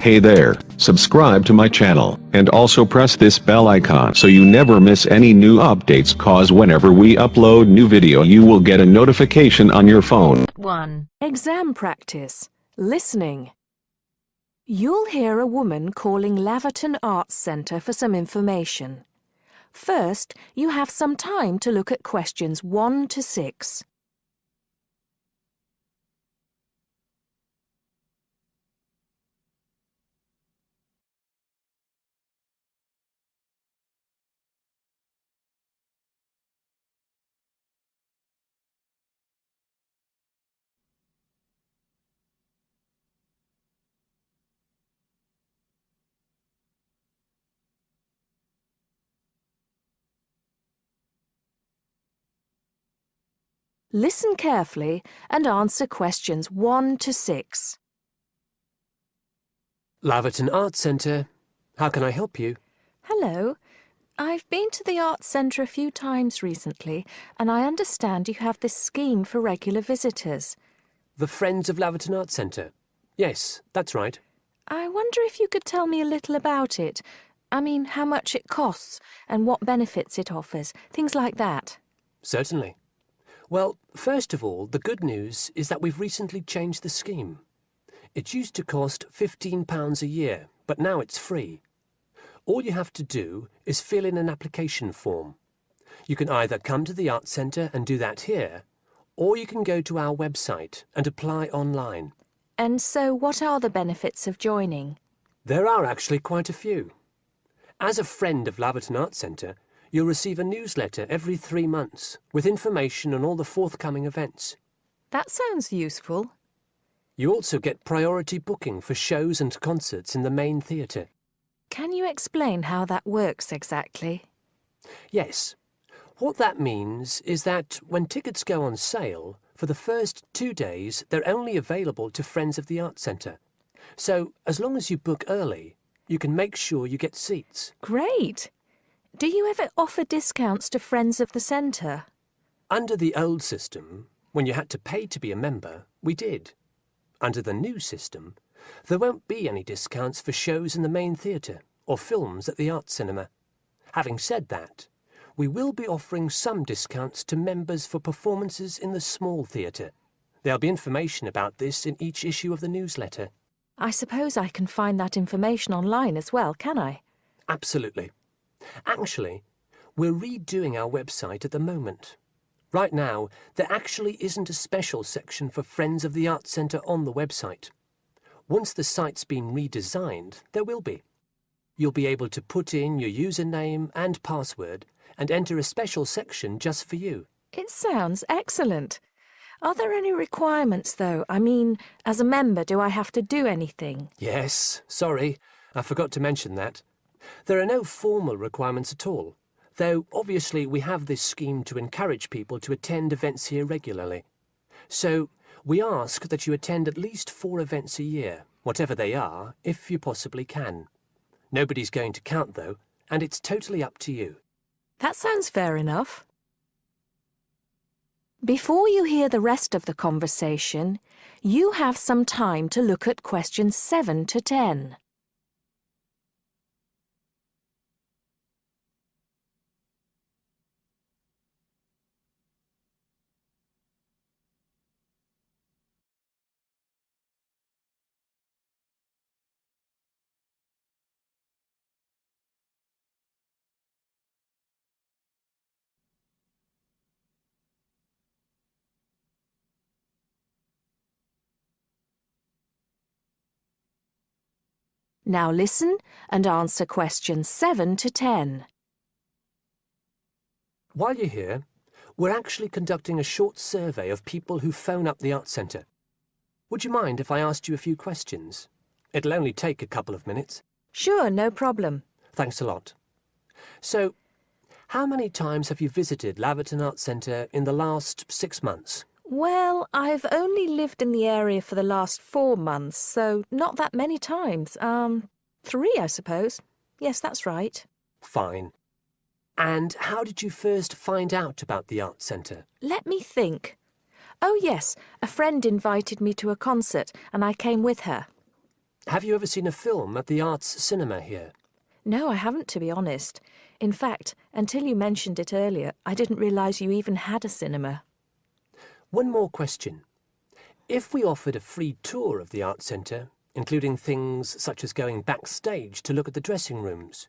Hey there, subscribe to my channel, and also press this bell icon so you never miss any new updates, cause whenever we upload new video you will get a notification on your phone. 1. Exam practice. Listening. You'll hear a woman calling Laverton Arts Centre for some information. First, you have some time to look at questions 1 to 6. Listen carefully and answer questions 1 to 6. Laverton Arts Centre. How can I help you? Hello. I've been to the Arts Centre a few times recently, and I understand you have this scheme for regular visitors. The Friends of Laverton Arts Centre. Yes, that's right. I wonder if you could tell me a little about it. I mean, how much it costs and what benefits it offers, things like that. Certainly. Well, first of all, the good news is that we've recently changed the scheme. It used to cost £15 a year, but now it's free. All you have to do is fill in an application form. You can either come to the Arts Centre and do that here, or you can go to our website and apply online. And so what are the benefits of joining? There are actually quite a few. As a friend of Laverton Arts Centre, you'll receive a newsletter every 3 months with information on all the forthcoming events. That sounds useful. You also get priority booking for shows and concerts in the main theatre. Can you explain how that works exactly? Yes. What that means is that when tickets go on sale, for the first 2 days they're only available to Friends of the Arts Centre. So as long as you book early, you can make sure you get seats. Great! Do you ever offer discounts to Friends of the Centre? Under the old system, when you had to pay to be a member, we did. Under the new system, there won't be any discounts for shows in the main theatre or films at the Arts Cinema. Having said that, we will be offering some discounts to members for performances in the small theatre. There'll be information about this in each issue of the newsletter. I suppose I can find that information online as well, can I? Absolutely. Actually, we're redoing our website at the moment. Right now, there actually isn't a special section for Friends of the Arts Centre on the website. Once the site's been redesigned, there will be. You'll be able to put in your username and password and enter a special section just for you. It sounds excellent. Are there any requirements, though? I mean, as a member, do I have to do anything? Yes, sorry, I forgot to mention that. There are no formal requirements at all, though obviously we have this scheme to encourage people to attend events here regularly. So we ask that you attend at least 4 events a year, whatever they are, if you possibly can. Nobody's going to count, though, and it's totally up to you. That sounds fair enough. Before you hear the rest of the conversation, you have some time to look at questions 7 to 10. Now listen and answer questions 7 to 10. While you're here, we're actually conducting a short survey of people who phone up the Arts Centre. Would you mind if I asked you a few questions? It'll only take a couple of minutes. Sure, no problem. Thanks a lot. So, how many times have you visited Laverton Arts Centre in the last 6 months? Well, I've only lived in the area for the last 4 months, so not that many times. 3, I suppose. Yes, that's right. Fine. And how did you first find out about the Arts Centre? Let me think. Oh, yes, a friend invited me to a concert, and I came with her. Have you ever seen a film at the Arts Cinema here? No, I haven't, to be honest. In fact, until you mentioned it earlier, I didn't realise you even had a cinema. One more question. If we offered a free tour of the Arts Centre, including things such as going backstage to look at the dressing rooms,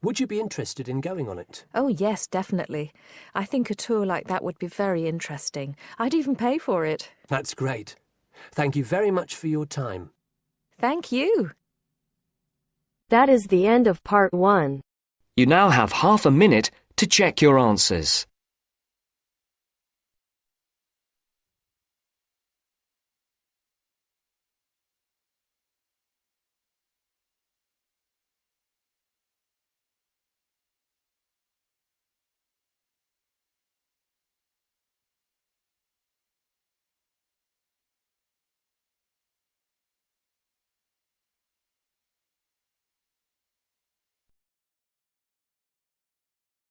would you be interested in going on it? Oh, yes, definitely. I think a tour like that would be very interesting. I'd even pay for it. That's great. Thank you very much for your time. Thank you. That is the end of part 1. You now have half a minute to check your answers.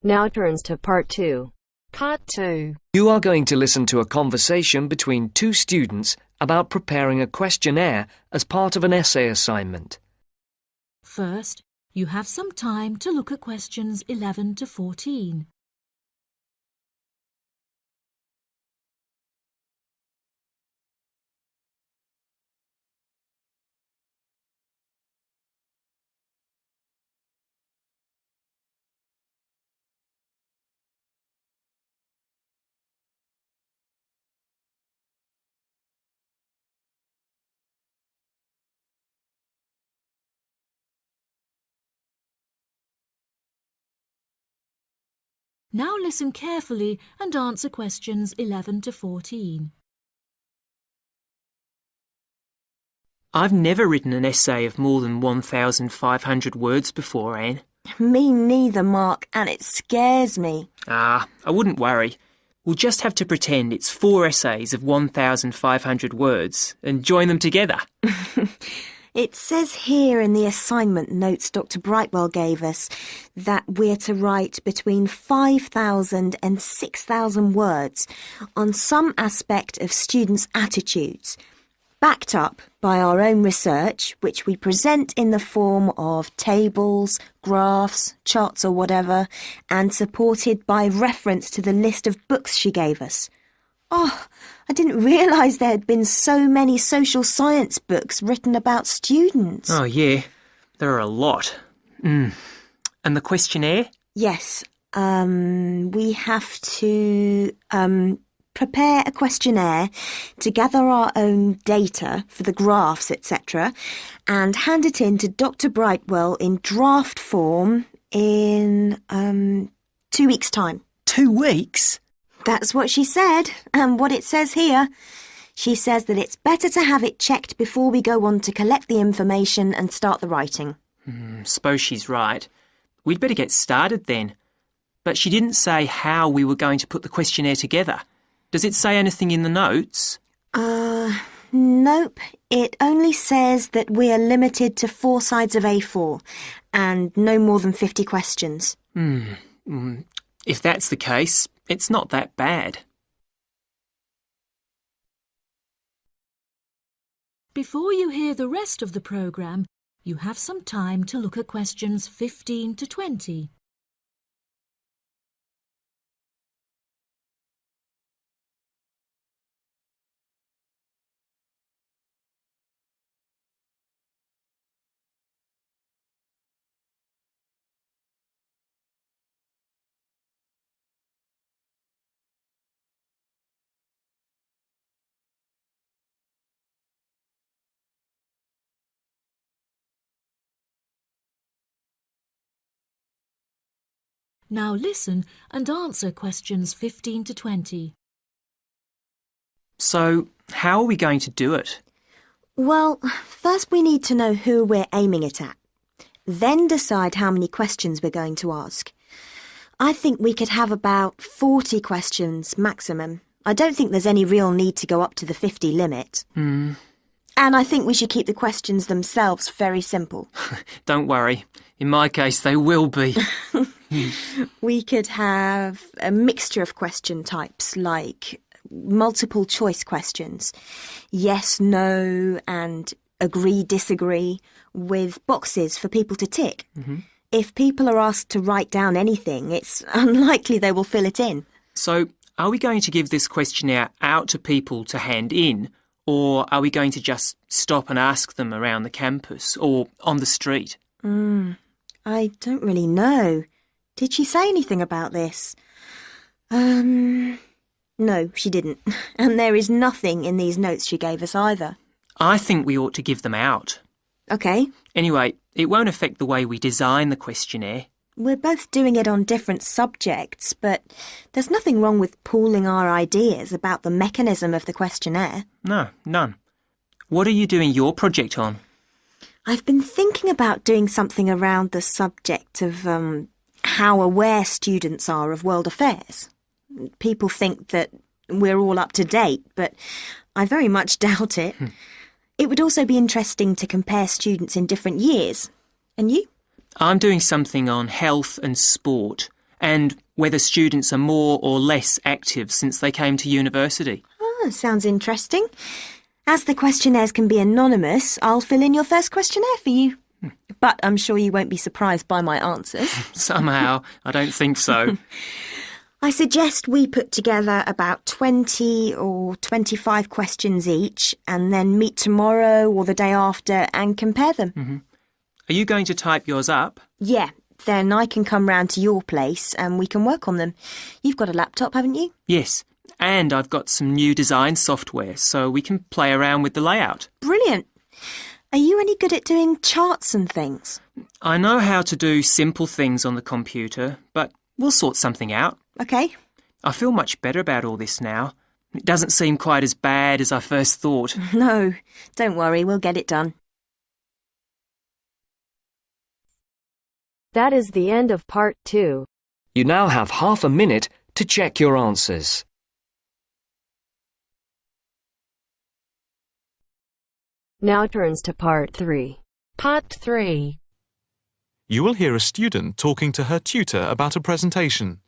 Now turns to part 2. Part 2. You are going to listen to a conversation between two students about preparing a questionnaire as part of an essay assignment. First, you have some time to look at questions 11 to 14. Now listen carefully and answer questions 11 to 14. I've never written an essay of more than 1,500 words before, Anne. Me neither, Mark, and it scares me. I wouldn't worry. We'll just have to pretend it's 4 essays of 1,500 words and join them together. It says here in the assignment notes Dr. Brightwell gave us that we're to write between 5,000 and 6,000 words on some aspect of students' attitudes, backed up by our own research, which we present in the form of tables, graphs, charts or whatever, and supported by reference to the list of books she gave us. Oh, I didn't realise there had been so many social science books written about students. Oh, yeah. There are a lot. And the questionnaire? Yes, we have to prepare a questionnaire to gather our own data for the graphs, etc., and hand it in to Dr. Brightwell in draft form in 2 weeks' time. 2 weeks? That's what she said, and what it says here. She says that it's better to have it checked before we go on to collect the information and start the writing. Suppose she's right. We'd better get started then. But she didn't say how we were going to put the questionnaire together. Does it say anything in the notes? Nope. It only says that we are limited to 4 sides of A4 and no more than 50 questions. If that's the case, it's not that bad. Before you hear the rest of the programme, you have some time to look at questions 15 to 20. Now listen and answer questions 15 to 20. So, how are we going to do it? Well, first we need to know who we're aiming it at. Then decide how many questions we're going to ask. I think we could have about 40 questions maximum. I don't think there's any real need to go up to the 50 limit. And I think we should keep the questions themselves very simple. Don't worry. In my case, they will be. We could have a mixture of question types like multiple choice questions, yes, no, and agree, disagree, with boxes for people to tick. If people are asked to write down anything, it's unlikely they will fill it in. So, are we going to give this questionnaire out to people to hand in, or are we going to just stop and ask them around the campus or on the street? I don't really know. Did she say anything about this? No, she didn't. And there is nothing in these notes she gave us either. I think we ought to give them out. OK. Anyway, it won't affect the way we design the questionnaire. We're both doing it on different subjects, but there's nothing wrong with pooling our ideas about the mechanism of the questionnaire. No, none. What are you doing your project on? I've been thinking about doing something around the subject of how aware students are of world affairs. People think that we're all up to date, but I very much doubt it. It would also be interesting to compare students in different years. And you? I'm doing something on health and sport, and whether students are more or less active since they came to university. Sounds interesting. As the questionnaires can be anonymous, I'll fill in your first questionnaire for you. But I'm sure you won't be surprised by my answers. Somehow, I don't think so. I suggest we put together about 20 or 25 questions each and then meet tomorrow or the day after and compare them. Are you going to type yours up? Yeah, then I can come round to your place and we can work on them. You've got a laptop, haven't you? Yes, and I've got some new design software so we can play around with the layout. Brilliant. Are you any good at doing charts and things? I know how to do simple things on the computer, but we'll sort something out. OK. I feel much better about all this now. It doesn't seem quite as bad as I first thought. No, don't worry, we'll get it done. That is the end of part 2. You now have half a minute to check your answers. Now turns to part 3. Part 3. You will hear a student talking to her tutor about a presentation.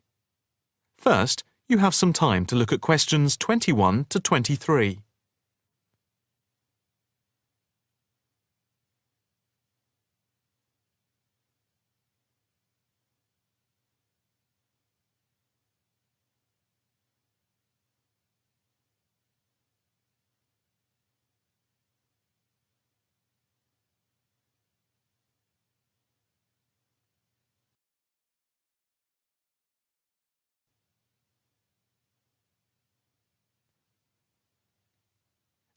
First, you have some time to look at questions 21 to 23.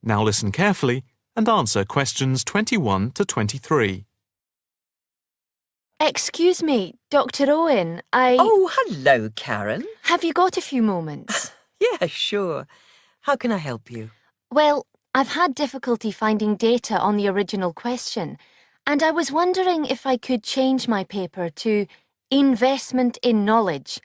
Now listen carefully and answer questions 21 to 23. Excuse me, Dr. Owen, Oh, hello, Karen. Have you got a few moments? Yeah, sure. How can I help you? Well, I've had difficulty finding data on the original question, and I was wondering if I could change my paper to Investment in Knowledge,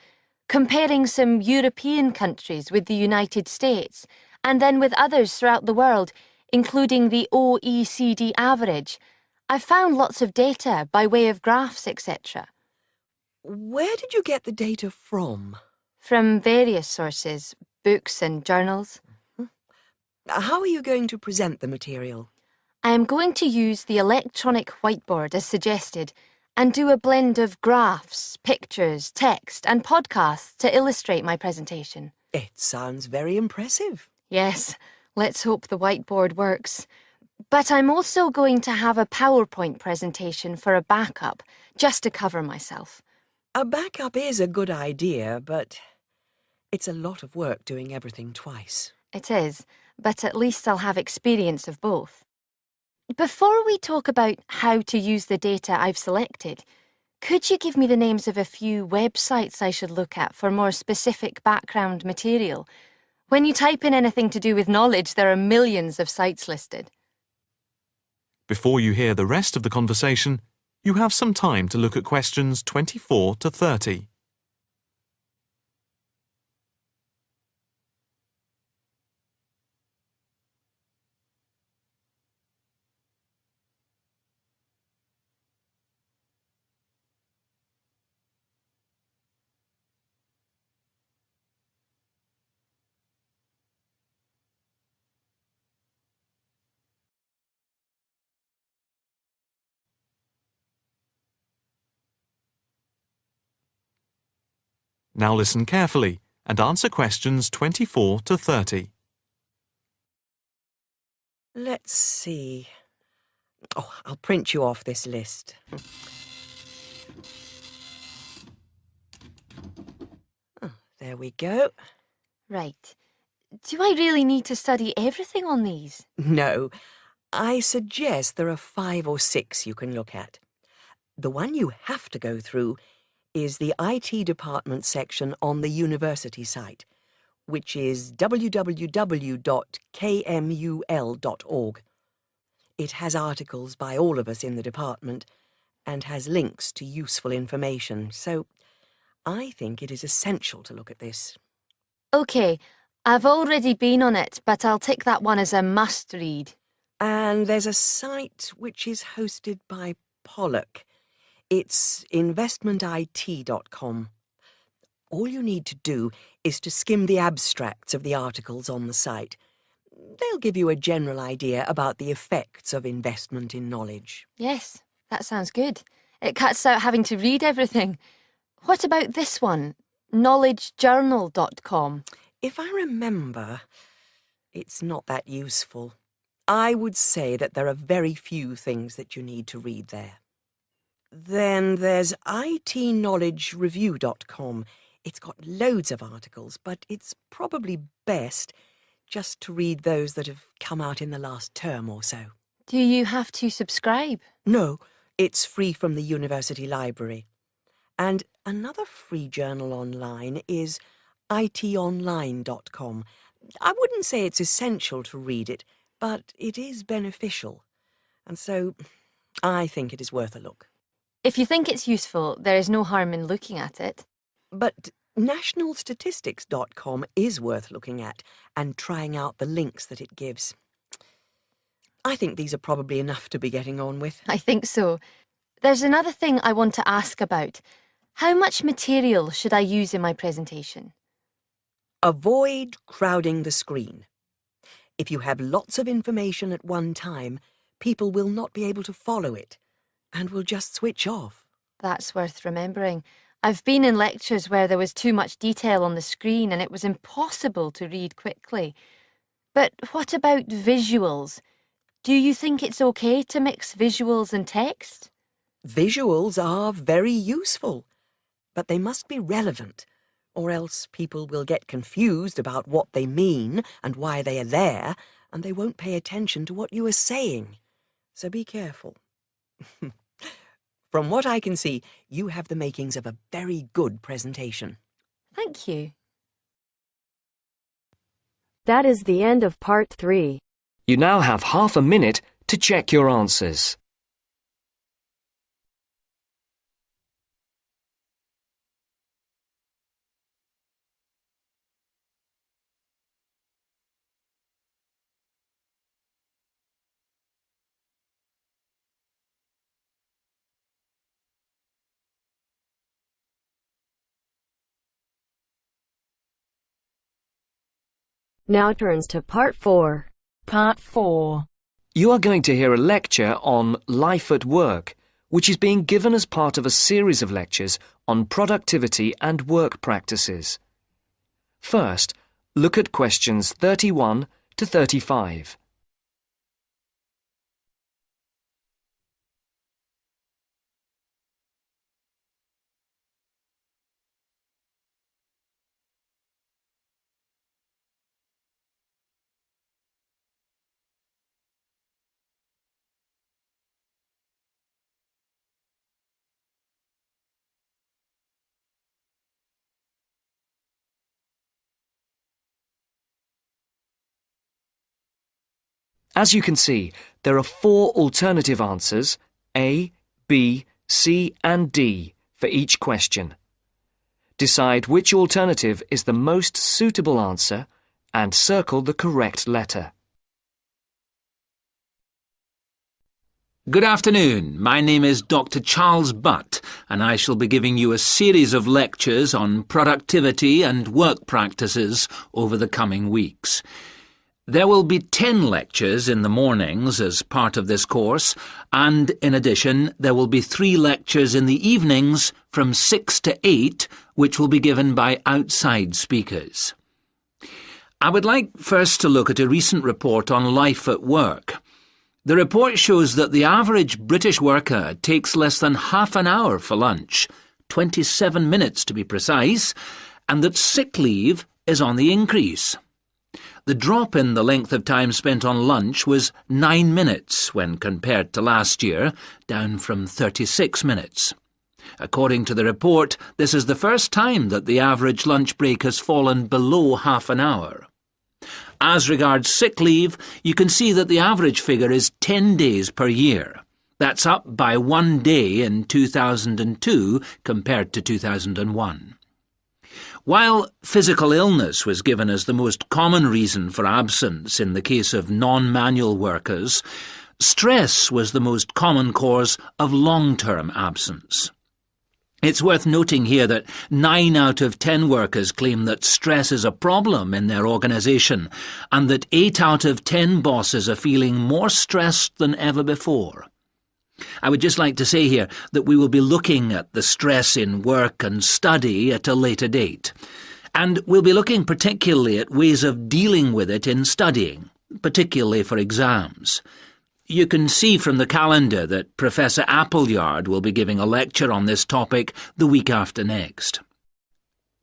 comparing some European countries with the United States, and then with others throughout the world, including the OECD average. I found lots of data by way of graphs, etc. Where did you get the data from? From various sources, books and journals. How are you going to present the material? I am going to use the electronic whiteboard as suggested and do a blend of graphs, pictures, text and podcasts to illustrate my presentation. It sounds very impressive. Yes, let's hope the whiteboard works. But I'm also going to have a PowerPoint presentation for a backup, just to cover myself. A backup is a good idea, but it's a lot of work doing everything twice. It is, but at least I'll have experience of both. Before we talk about how to use the data I've selected, could you give me the names of a few websites I should look at for more specific background material? When you type in anything to do with knowledge, there are millions of sites listed. Before you hear the rest of the conversation, you have some time to look at questions 24 to 30. Now listen carefully and answer questions 24 to 30. Let's see. Oh, I'll print you off this list. Oh, there we go. Right. Do I really need to study everything on these? No, I suggest there are 5 or 6 you can look at. The one you have to go through is the IT department section on the university site, which is www.kmul.org. It has articles by all of us in the department and has links to useful information, so I think it is essential to look at this. OK, I've already been on it, but I'll tick that one as a must-read. And there's a site which is hosted by Pollock. It's investmentit.com. All you need to do is to skim the abstracts of the articles on the site. They'll give you a general idea about the effects of investment in knowledge. Yes, that sounds good. It cuts out having to read everything. What about this one? knowledgejournal.com. If I remember, it's not that useful. I would say that there are very few things that you need to read there. Then there's itknowledgereview.com. It's got loads of articles, but it's probably best just to read those that have come out in the last term or so. Do you have to subscribe? No, it's free from the university library. And another free journal online is itonline.com. I wouldn't say it's essential to read it, but it is beneficial. And so I think it is worth a look. If you think it's useful, there is no harm in looking at it. But nationalstatistics.com is worth looking at and trying out the links that it gives. I think these are probably enough to be getting on with. I think so. There's another thing I want to ask about. How much material should I use in my presentation? Avoid crowding the screen. If you have lots of information at one time, people will not be able to follow it and will just switch off. That's worth remembering. I've been in lectures where there was too much detail on the screen and it was impossible to read quickly. But what about visuals? Do you think it's okay to mix visuals and text? Visuals are very useful, but they must be relevant, or else people will get confused about what they mean and why they are there, and they won't pay attention to what you are saying. So be careful. From what I can see, you have the makings of a very good presentation. Thank you. That is the end of part 3. You now have half a minute to check your answers. Now turns to part 4. Part 4. You are going to hear a lecture on life at work, which is being given as part of a series of lectures on productivity and work practices. First, look at questions 31 to 35. As you can see, there are 4 alternative answers, A, B, C and D, for each question. Decide which alternative is the most suitable answer and circle the correct letter. Good afternoon. My name is Dr. Charles Butt, and I shall be giving you a series of lectures on productivity and work practices over the coming weeks. There will be 10 lectures in the mornings as part of this course, and in addition there will be 3 lectures in the evenings from 6 to 8, which will be given by outside speakers. I would like first to look at a recent report on life at work. The report shows that the average British worker takes less than half an hour for lunch, 27 minutes to be precise, and that sick leave is on the increase. The drop in the length of time spent on lunch was 9 minutes when compared to last year, down from 36 minutes. According to the report, this is the first time that the average lunch break has fallen below half an hour. As regards sick leave, you can see that the average figure is 10 days per year. That's up by 1 day in 2002 compared to 2001. While physical illness was given as the most common reason for absence in the case of non-manual workers, stress was the most common cause of long-term absence. It's worth noting here that 9 out of 10 workers claim that stress is a problem in their organisation, and that 8 out of 10 bosses are feeling more stressed than ever before. I would just like to say here that we will be looking at the stress in work and study at a later date. And we'll be looking particularly at ways of dealing with it in studying, particularly for exams. You can see from the calendar that Professor Appleyard will be giving a lecture on this topic the week after next.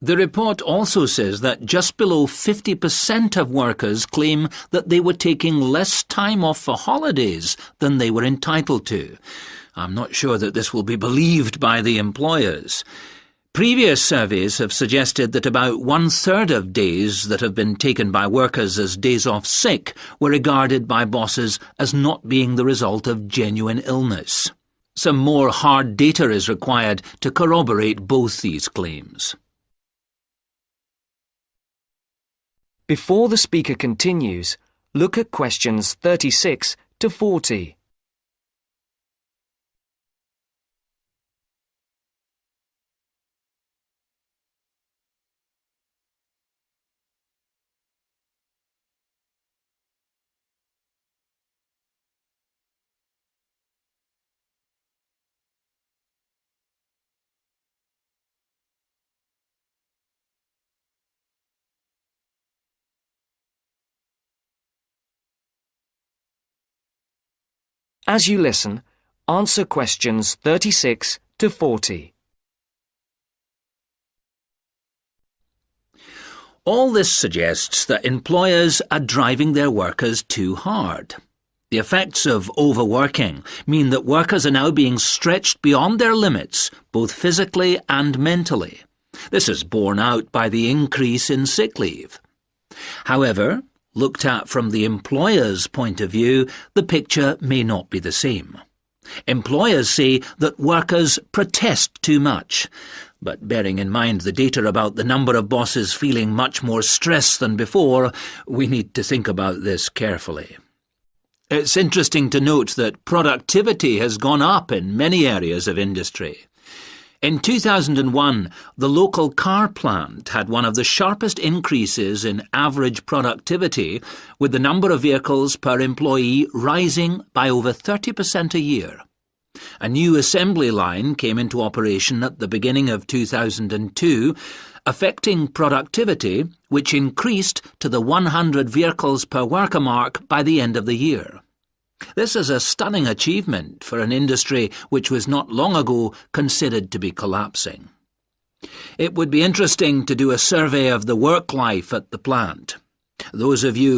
The report also says that just below 50% of workers claim that they were taking less time off for holidays than they were entitled to. I'm not sure that this will be believed by the employers. Previous surveys have suggested that about 1/3 of days that have been taken by workers as days off sick were regarded by bosses as not being the result of genuine illness. Some more hard data is required to corroborate both these claims. Before the speaker continues, look at questions 36 to 40. As you listen, answer questions 36 to 40. All this suggests that employers are driving their workers too hard. The effects of overworking mean that workers are now being stretched beyond their limits, both physically and mentally. This is borne out by the increase in sick leave. However, looked at from the employer's point of view, the picture may not be the same. Employers say that workers protest too much, but bearing in mind the data about the number of bosses feeling much more stress than before, we need to think about this carefully. It's interesting to note that productivity has gone up in many areas of industry. In 2001, the local car plant had one of the sharpest increases in average productivity, with the number of vehicles per employee rising by over 30% a year. A new assembly line came into operation at the beginning of 2002, affecting productivity, which increased to the 100 vehicles per worker mark by the end of the year. This is a stunning achievement for an industry which was not long ago considered to be collapsing. It would be interesting to do a survey of the work life at the plant. Those of you